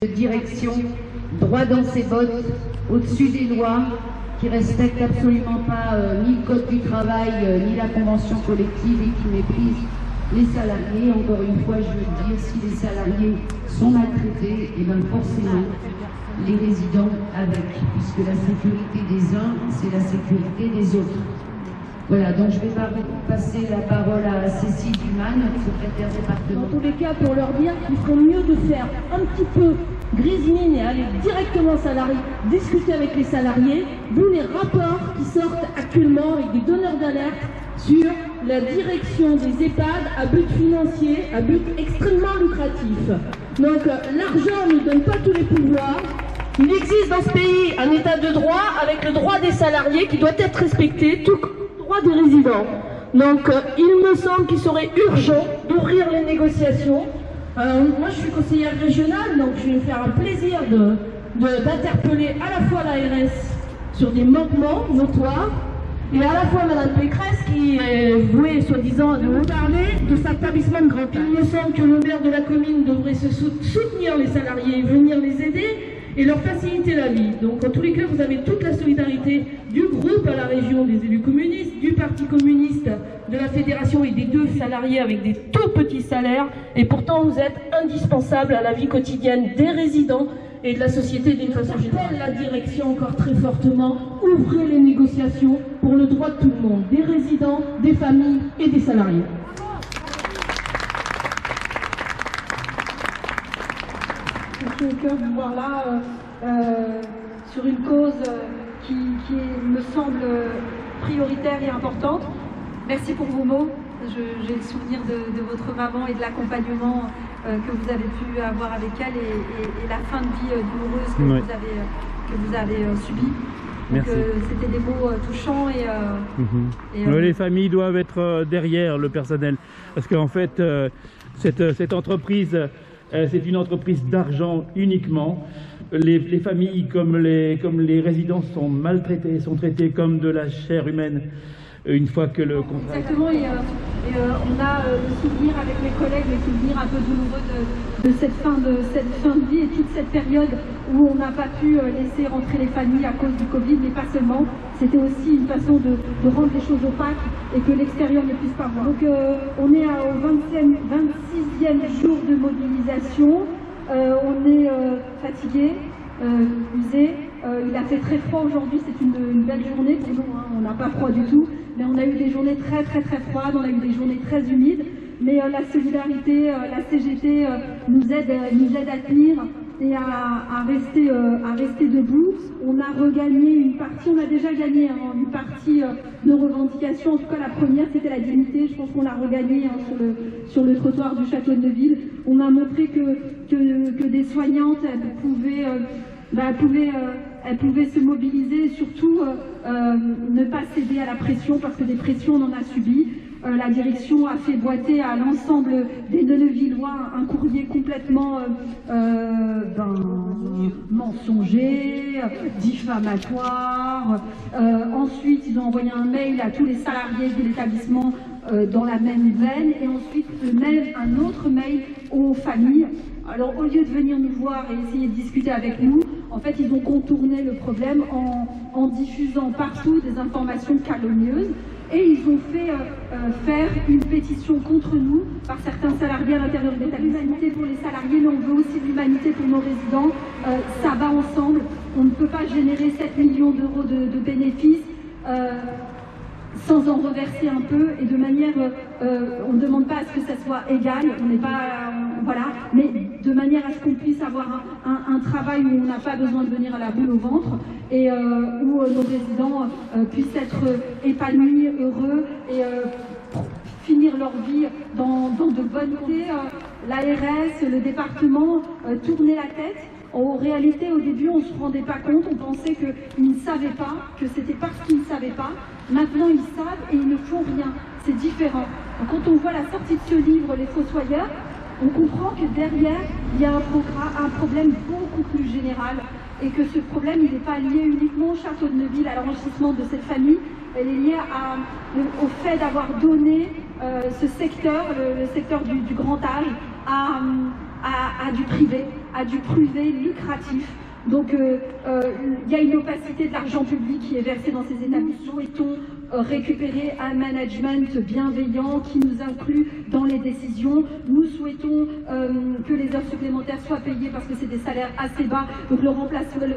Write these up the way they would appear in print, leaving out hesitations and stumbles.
de direction, droit dans ses bottes, au-dessus des lois, qui respecte absolument pas ni le code du travail, ni la convention collective et qui méprise les salariés. Encore une fois, je veux dire, si les salariés sont maltraités, et bien forcément, les résidents avec, puisque la sécurité des uns, c'est la sécurité des autres. Voilà, donc je vais passer la parole à Cécile Dumas, notre secrétaire départementale. Dans tous les cas, pour leur dire qu'il faut mieux de faire un petit peu grise mine et aller directement discuter avec les salariés, d'où les rapports qui sortent actuellement avec des donneurs d'alerte sur la direction des EHPAD à but financier, à but extrêmement lucratif. Donc l'argent ne donne pas tous les pouvoirs. Il existe dans ce pays un état de droit avec le droit des salariés qui doit être respecté, tout comme le droit des résidents. Donc il me semble qu'il serait urgent d'ouvrir les négociations. Moi je suis conseillère régionale, donc je vais me faire un plaisir d'interpeller à la fois l'ARS sur des manquements notoires et à la fois Mme Pécresse qui est vouée soi-disant de nous parler de cet établissement de grand âge. Il me semble que le maire de la commune devrait soutenir les salariés, venir les aider et leur faciliter la vie. Donc en tous les cas, vous avez toute la solidarité du groupe à la région des élus communistes, du Parti communiste, de la fédération et des deux salariés avec des tout petits salaires. Et pourtant, vous êtes indispensables à la vie quotidienne des résidents et de la société d'une façon générale. La direction encore très fortement, ouvrez les négociations pour le droit de tout le monde, des résidents, des familles et des salariés. Je suis au cœur de vous voir là sur une cause qui me semble prioritaire et importante. Merci pour vos mots. J'ai le souvenir de votre maman et de l'accompagnement que vous avez pu avoir avec elle et la fin de vie douloureuse que vous avez subie. Merci. C'était des mots touchants les familles doivent être derrière le personnel parce qu'en fait cette entreprise c'est une entreprise d'argent uniquement. Les familles comme les résidents sont maltraités, sont traités comme de la chair humaine une fois que le contrat... Exactement, et on a le souvenir avec mes collègues, les souvenirs un peu douloureux de cette fin de vie et toute cette période où on n'a pas pu laisser rentrer les familles à cause du Covid, mais pas seulement. C'était aussi une façon de rendre les choses opaques et que l'extérieur ne puisse pas voir. Donc on est au 26e jour de mobilisation, on est fatigué, usé. Il a fait très froid aujourd'hui, c'est une belle journée pour nous, hein. On n'a pas froid du tout, mais on a eu des journées très froides, on a eu des journées très humides, mais la solidarité, la CGT nous aide à tenir et à rester debout. On a regagné une partie, on a déjà gagné une partie de revendications, en tout cas la première c'était la dignité, je pense qu'on l'a regagné sur le trottoir du château de Neuville. On a montré que des soignantes elles pouvaient se mobiliser et surtout ne pas céder à la pression parce que des pressions on en a subi. La direction a fait boiter à l'ensemble des Neuvillois un courrier complètement mensonger, diffamatoire. Ensuite, ils ont envoyé un mail à tous les salariés de l'établissement dans la même veine et ensuite un autre mail aux familles. Alors au lieu de venir nous voir et essayer de discuter avec nous, en fait ils ont contourné le problème en diffusant partout des informations calomnieuses et ils ont fait faire une pétition contre nous par certains salariés à l'intérieur de l'établissement. L'humanité pour les salariés, mais on veut aussi l'humanité pour nos résidents. Ça va ensemble. On ne peut pas générer 7 millions d'euros de bénéfices sans en reverser un peu et de manière, on ne demande pas à ce que ça soit égal, on n'est pas, voilà, mais de manière à ce qu'on puisse avoir un travail où on n'a pas besoin de venir à la boule au ventre et où nos résidents puissent être épanouis, heureux et finir leur vie dans de bonnes idées. L'ARS, le département tournaient la tête. En réalité, au début, on ne se rendait pas compte, on pensait qu'ils ne savaient pas, que c'était parce qu'ils ne savaient pas. Maintenant, ils savent et ils ne font rien. C'est différent. Donc, quand on voit la sortie de ce livre, Les Fossoyeurs, on comprend que derrière, il y a un problème beaucoup plus général et que ce problème, il n'est pas lié uniquement au château de Neuville, à l'enrichissement de cette famille. Elle est liée au fait d'avoir donné ce secteur, le secteur du grand âge, à du privé. à du privé lucratif. Donc il y a une opacité de l'argent public qui est versé dans ces établissements. Souhaitons récupérer un management bienveillant qui nous inclut dans les décisions. Nous souhaitons que les heures supplémentaires soient payées parce que c'est des salaires assez bas. Donc le remplacement,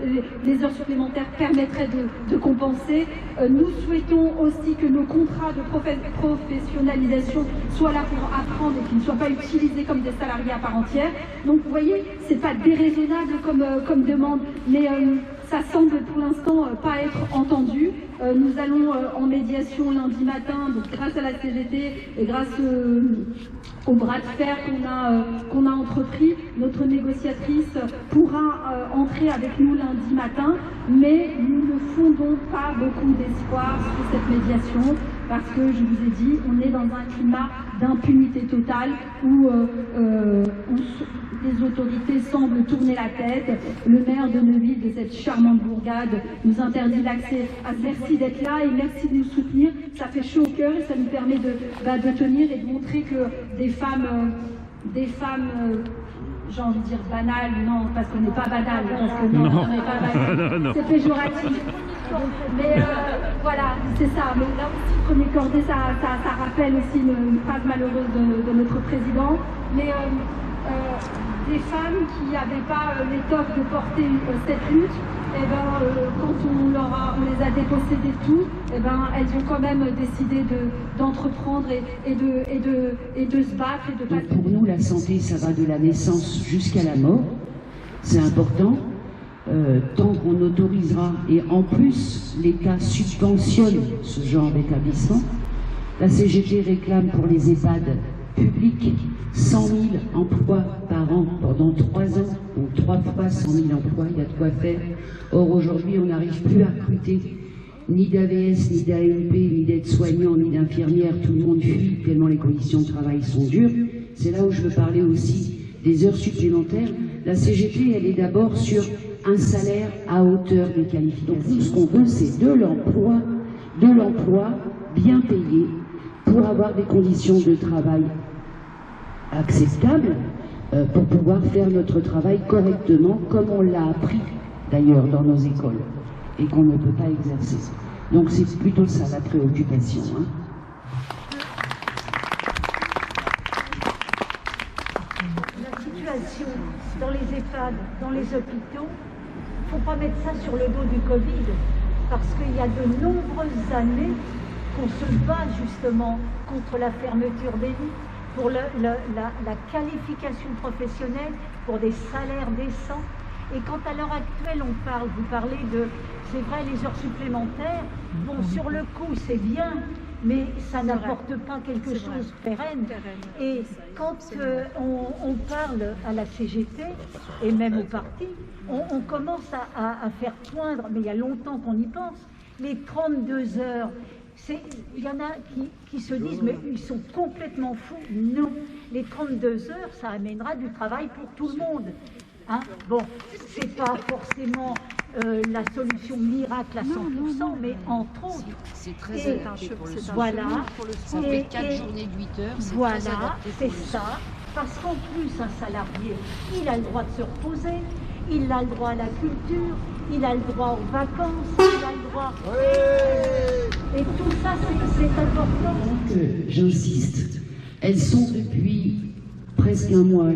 les heures supplémentaires permettraient de compenser. Nous souhaitons aussi que nos contrats de professionnalisation soient là pour apprendre et qu'ils ne soient pas utilisés comme des salariés à part entière. Donc vous voyez, c'est pas déraisonnable comme demande, mais ça semble pour l'instant pas être entendu. Nous allons en médiation lundi matin, donc grâce à la CGT et grâce au bras de fer qu'on a entrepris. Notre négociatrice pourra entrer avec nous lundi matin, mais nous ne fondons pas beaucoup d'espoir sur cette médiation parce que, je vous ai dit, on est dans un climat d'impunité totale où les autorités semblent tourner la tête. Le maire de Neuville, de cette charmante bourgade, nous interdit l'accès. Merci d'être là et merci de nous soutenir. Ça fait chaud au cœur et ça nous permet de tenir et de montrer que des femmes, j'ai envie de dire banales, non, parce qu'on n'est pas banales, parce que non, on n'est pas banales, c'est péjoratif. Mais voilà, c'est ça. Mais là aussi, premier cordée, ça rappelle aussi une phrase malheureuse de notre président. Mais des femmes qui n'avaient pas l'étoffe de porter cette lutte, eh ben, quand on les a dépossédées de tout, eh ben, elles ont quand même décidé d'entreprendre et de se battre. Et de donc pour nous, la santé, ça va de la naissance jusqu'à la mort. C'est important. Tant qu'on autorisera, et en plus l'État subventionne ce genre d'établissement. La CGT réclame pour les EHPAD publics 100 000 emplois par an pendant 3 ans, donc 3 fois 100 000 emplois, il y a de quoi faire. Or aujourd'hui on n'arrive plus à recruter ni d'AVS, ni d'AMP, ni d'aides-soignants, ni d'infirmières, tout le monde fuit tellement les conditions de travail sont dures. C'est là où je veux parler aussi des heures supplémentaires. La CGT, elle est d'abord sur un salaire à hauteur des qualifications. Donc nous, ce qu'on veut, c'est de l'emploi bien payé pour avoir des conditions de travail acceptables pour pouvoir faire notre travail correctement, comme on l'a appris d'ailleurs dans nos écoles et qu'on ne peut pas exercer. Donc c'est plutôt ça la préoccupation. Hein. La situation dans les EHPAD, dans les hôpitaux, il ne faut pas mettre ça sur le dos du Covid, parce qu'il y a de nombreuses années qu'on se bat justement contre la fermeture des lits, pour la qualification professionnelle, pour des salaires décents. Et quand à l'heure actuelle on parle, vous parlez de, c'est vrai, les heures supplémentaires, bon, sur le coup c'est bien, mais ça n'apporte pas quelque chose de pérenne. Et quand on parle à la CGT, et même au parti, on commence à faire poindre, mais il y a longtemps qu'on y pense, les 32 heures. Il y en a qui se disent, mais ils sont complètement fous. Non, les 32 heures, ça amènera du travail pour tout le monde. Hein? Bon, c'est pas forcément la solution miracle à 100%, mais entre autres. C'est très adapté pour le sport. Voilà. Ça fait 4 journées de 8 heures. Voilà, c'est ça. Parce qu'en plus, un salarié, il a le droit de se reposer, il a le droit à la culture, il a le droit aux vacances, il a le droit... Et tout ça, c'est important. Donc, j'insiste, elles sont depuis presque un mois là,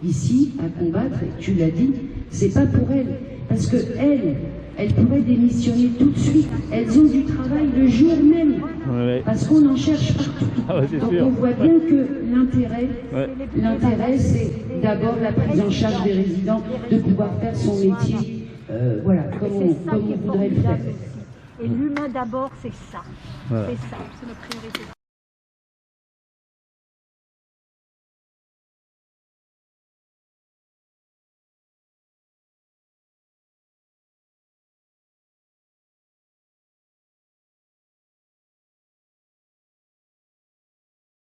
ici, à combattre, et tu l'as dit, c'est pas pour elles, parce que elles pourraient démissionner tout de suite, elles ont du travail le jour même, parce qu'on en cherche partout. Donc on voit bien que l'intérêt, c'est d'abord la prise en charge des résidents, de pouvoir faire son métier, voilà, comme on voudrait le faire. Et l'humain d'abord, c'est ça. Voilà. C'est ça. C'est notre priorité.